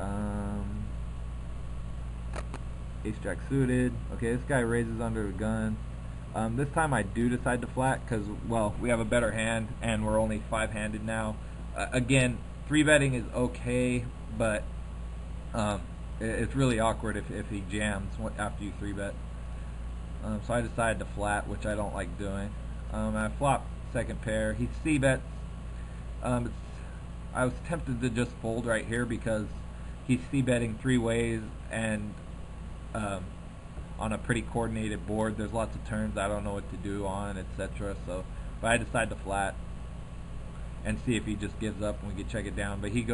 Um, Ace Jack suited. Okay, this guy raises under the gun. This time I do decide to flat because, well, we have a better hand and we're only five-handed now. Again, three betting is okay, but it's really awkward if he jams after you three bet. So I decided to flat, which I don't like doing. I flop second pair. He c bets. I was tempted to just fold right here because he's c betting three ways and on a pretty coordinated board. There's lots of turns I don't know what to do on, etc. So, but I decide to flat and see if he just gives up and we can check it down. But he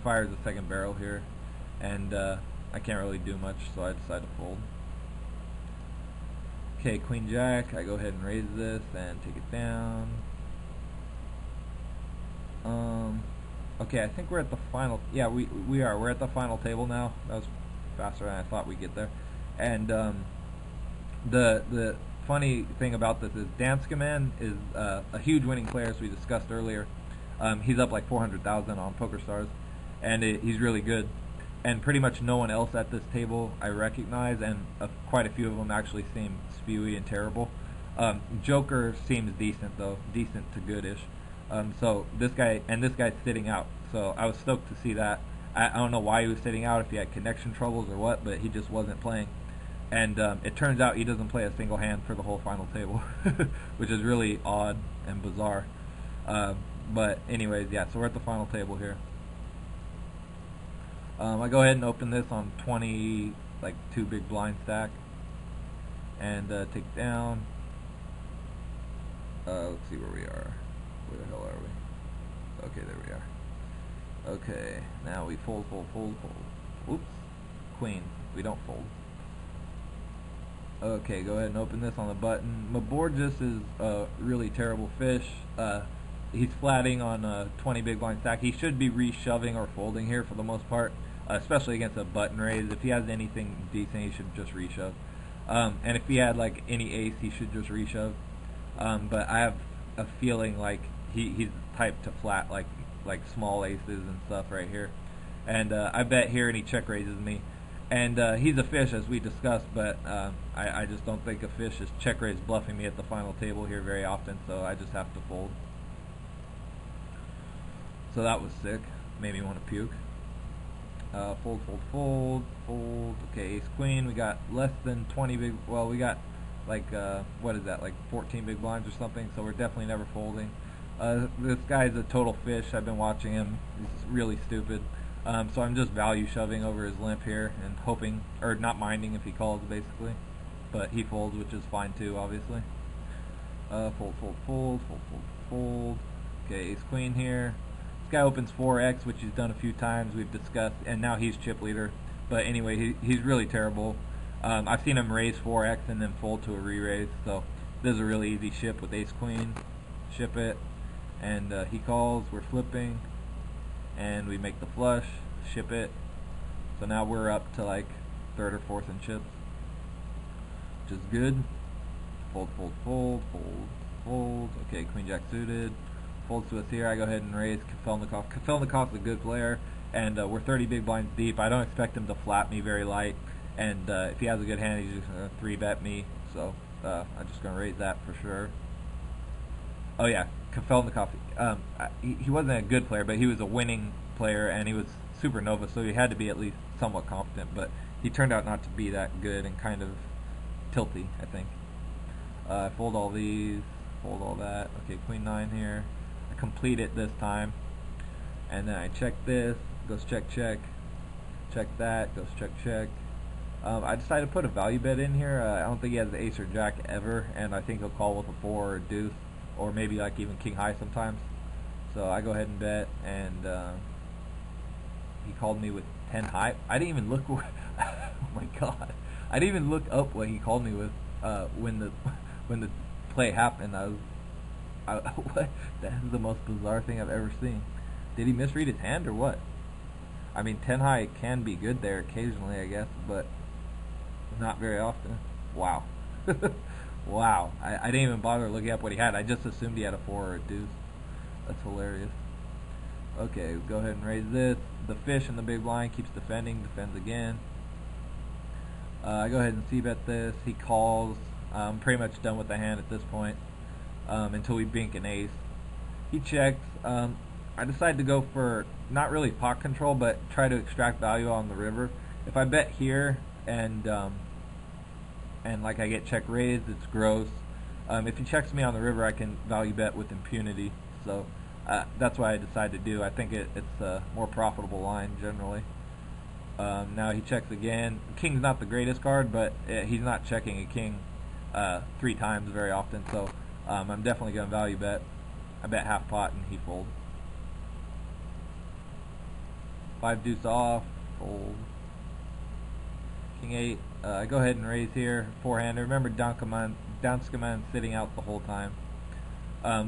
fires the second barrel here, and I can't really do much, so I decide to fold. Okay, Queen Jack. I go ahead and raise this and take it down. Okay, I think we're at the final. Yeah, we are. We're at the final table now. That was faster than I thought we'd get there. And the funny thing about this is Danske Man is a huge winning player, as we discussed earlier. He's up like 400,000 on PokerStars, and he's really good. And pretty much no one else at this table I recognize, and quite a few of them actually seem spewy and terrible. Joker seems decent though, decent to goodish. So this guy's sitting out. So I was stoked to see that. I don't know why he was sitting out, if he had connection troubles or what, but he just wasn't playing. And it turns out he doesn't play a single hand for the whole final table, which is really odd and bizarre. But anyways, yeah, so we're at the final table here. I go ahead and open this on 20, like 2 big blind stack, and take it down. Let's see where we are. Where the hell are we? Okay, there we are. Okay, now we fold. Oops, queen. We don't fold. Okay, go ahead and open this on the button. My board just is a really terrible fish. He's flatting on 20 big blind stack. He should be re-shoving or folding here for the most part, especially against a button raise. If he has anything decent, he should just re-shove. And if he had like any ace, he should just re-shove. But I have a feeling like he's typed to flat like small aces and stuff right here. And I bet here and he check raises me. And he's a fish, as we discussed, but I just don't think a fish is check raise bluffing me at the final table here very often, so I just have to fold. So that was sick. Made me want to puke. Fold. Okay, ace queen. We got less than 20 big. Well, we got like what is that? Like 14 big blinds or something. So we're definitely never folding. This guy's a total fish. I've been watching him. He's really stupid. So I'm just value shoving over his limp here and hoping, or not minding if he calls, basically. But he folds, which is fine too, obviously. Fold. Okay, ace queen here. This guy opens 4x, which he's done a few times, we've discussed, and now he's chip leader. But anyway, he's really terrible. I've seen him raise 4x and then fold to a re-raise, so this is a really easy ship with ace queen. Ship it, and he calls, we're flipping, and we make the flush, ship it. So now we're up to like 3rd or 4th in chips, which is good. Fold. Okay, queen jack suited. Folds to us here. I go ahead and raise Kafelnikov. Kafelnikov's a good player, and we're 30 big blinds deep. I don't expect him to flat me very light, and if he has a good hand, he's just going to 3-bet me. So I'm just going to raise that for sure. Oh yeah, Kafelnikov. He wasn't a good player, but he was a winning player, and he was supernova, so he had to be at least somewhat competent. But he turned out not to be that good and kind of tilty, I think. I fold all these, fold all that. Okay, queen 9 here. I complete it this time, and then I check this. Goes check. Check that. Goes check. I decided to put a value bet in here. I don't think he has the ace or jack ever, and I think he'll call with a 4 or a deuce, or maybe like even king high sometimes. So I go ahead and bet, and he called me with 10 high. I didn't even look. Oh my god! I didn't even look up what he called me with when the play happened. What? That is the most bizarre thing I've ever seen. Did he misread his hand or what? I mean, 10 high can be good there occasionally, I guess, but not very often. Wow. Wow. I didn't even bother looking up what he had. I just assumed he had a 4 or a deuce. That's hilarious. Okay, go ahead and raise this. The fish in the big blind keeps defending, defends again. I go ahead and c-bet this. He calls. I'm pretty much done with the hand at this point until we bink an ace. He checks. I decide to go for not really pot control, but try to extract value on the river. If I bet here and like I get check raised, it's gross. If he checks me on the river, I can value bet with impunity. So that's what I decide to do. I think it's a more profitable line generally. Now he checks again. King's not the greatest card, but he's not checking a king 3 times very often, so I'm definitely going to value bet. I bet half pot and he folds. 5 deuce off, fold. King 8. I go ahead and raise here, forehander. Remember Danskaman sitting out the whole time,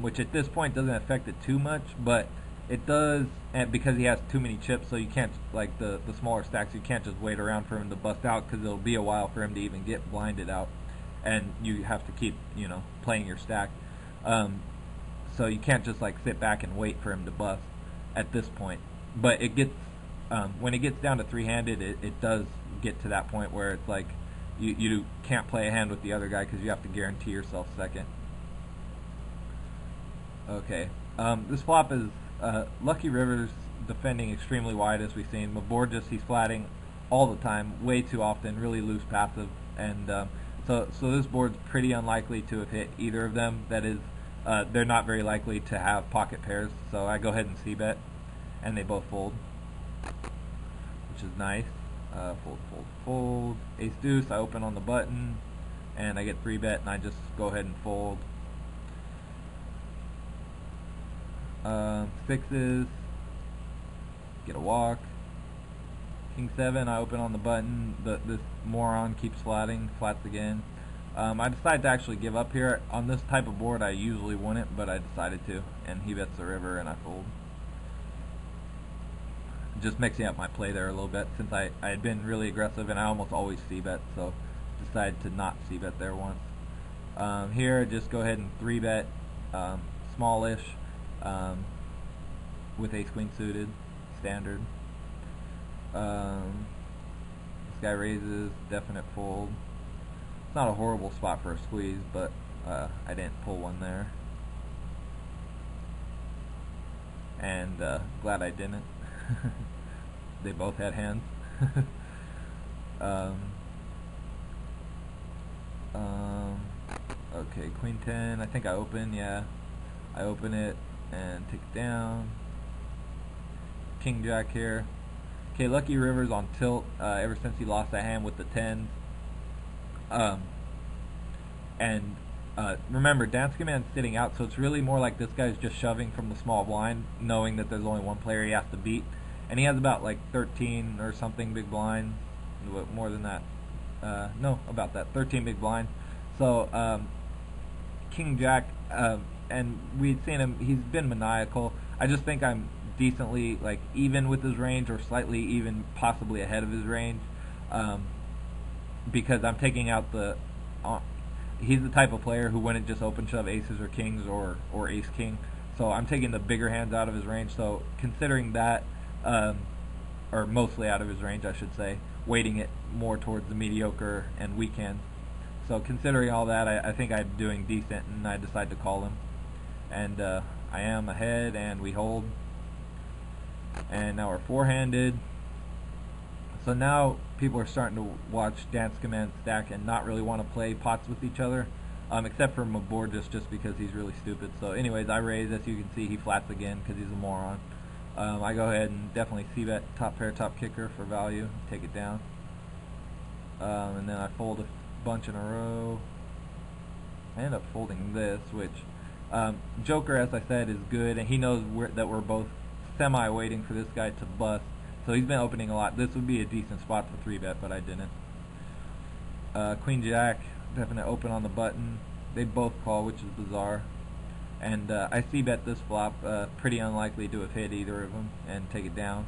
which at this point doesn't affect it too much, but it does, and because he has too many chips, so you can't, like the smaller stacks, you can't just wait around for him to bust out, because it'll be a while for him to even get blinded out, and you have to keep, playing your stack. So you can't just like sit back and wait for him to bust at this point. But it gets, when it gets down to 3-handed, it does get to that point where it's like you can't play a hand with the other guy because you have to guarantee yourself second. Okay, this flop is Lucky River's defending extremely wide, as we've seen. Maborgis, he's flatting all the time, way too often, really loose passive, and so this board's pretty unlikely to have hit either of them. That is, they're not very likely to have pocket pairs, so I go ahead and c-bet, and they both fold, which is nice. Fold, fold, fold. Ace deuce, I open on the button, and I get 3-bet, and I just go ahead and fold. Sixes, get a walk. King 7, I open on the button. This moron keeps flatting, flats again. I decided to actually give up here. On this type of board I usually wouldn't, but I decided to, and he bets the river and I fold. Just mixing up my play there a little bit, since I had been really aggressive and I almost always c-bet, so decided to not c-bet there once. Here, just go ahead and 3-bet, smallish, with ace queen suited, standard. This guy raises, definite fold. It's not a horrible spot for a squeeze, but I didn't pull one there, and glad I didn't. They both had hands. Okay, queen 10. I think I open. Yeah, I open it and take it down. King jack here. Okay, Lucky River's on tilt ever since he lost that hand with the 10s. Remember, Danskaman's sitting out, so it's really more like this guy's just shoving from the small blind, knowing that there's only one player he has to beat. And he has about like 13 or something big blind, more than that. No, about that, 13 big blind. So King Jack, and we'd seen him. He's been maniacal. I just think I'm decently like even with his range, or slightly even, possibly ahead of his range, because I'm taking out the. He's the type of player who wouldn't just open shove aces or kings or ace king. So I'm taking the bigger hands out of his range. So considering that. Or mostly out of his range, I should say, weighting it more towards the mediocre and weak hands. So considering all that, I think I'm doing decent, and I decide to call him. And I am ahead, and we hold. And now we're 4-handed. So now people are starting to watch Danskaman stack and not really want to play pots with each other, except for Maborgis, just because he's really stupid. So anyways, I raise. As you can see, he flats again because he's a moron. I go ahead and definitely c-bet top pair, top kicker for value, take it down. And then I fold a bunch in a row. I end up folding this, which Joker, as I said, is good, and he knows that we're both semi-waiting for this guy to bust. So he's been opening a lot. This would be a decent spot to 3-bet, but I didn't. Queen Jack, definite open on the button. They both call, which is bizarre. And I c-bet this flop, pretty unlikely to have hit either of them, and take it down.